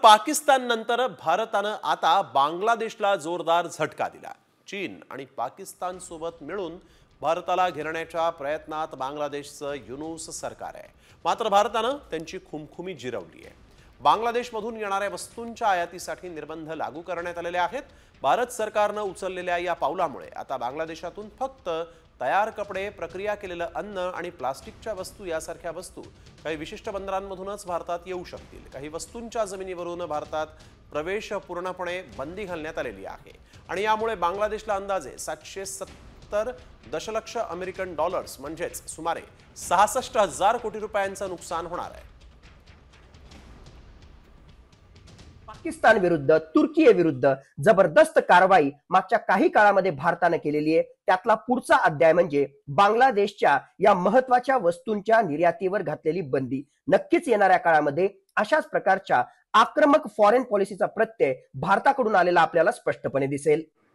पाकिस्तान नंतर भारतानं आता बांगलादेशला जोरदार झटका दिला। चीन आणि पाकिस्तान सोबत मिळून भारताला घेरण्याच्या प्रयत्नात बांगलादेशचं युनूस सरकार आहे। मात्र भारतानं त्यांची खुमखुमी जिरवली आहे। बांगलादेशमधून येणाऱ्या वस्तूंच्या आयातीसाठी निर्बंध लागू करण्यात आलेले आहेत। भारत सरकारनं उचललेल्या या पावलामुळे आता बांगलादेशातून फक्त तयार कपडे, प्रक्रिया केलेलं अन्न आणि प्लास्टिकच्या वस्तू यासारख्या वस्तू काही विशिष्ट बंदरांमधूनच भारतात येऊ शकतील। काही वस्तूंच्या जमिनीवरून भारतात प्रवेश पूर्णपणे बंदी घालण्यात आलेली आहे आणि यामुळे बांगलादेशला अंदाजे 770 दशलक्ष अमेरिकन डॉलर्स म्हणजेच सुमारे 66,000 कोटी रुपयांचं नुकसान होणार आहे। पाकिस्तान विरुद्ध तुर्की विरुद्ध जबरदस्त कारवाई मागच्या काही काळामध्ये भारताने केलेली आहे। त्यातला पुढचा अध्याय म्हणजे बांगलादेशच्या या महत्त्वाच्या वस्तूंच्या निर्यातीवर घातलेली बंदी। नक्कीच येणाऱ्या काळामध्ये अशाच प्रकारच्या आक्रमक फॉरेन पॉलिसीचा प्रत्यय भारताकडून आलेला आपल्याला स्पष्टपणे दिसेल।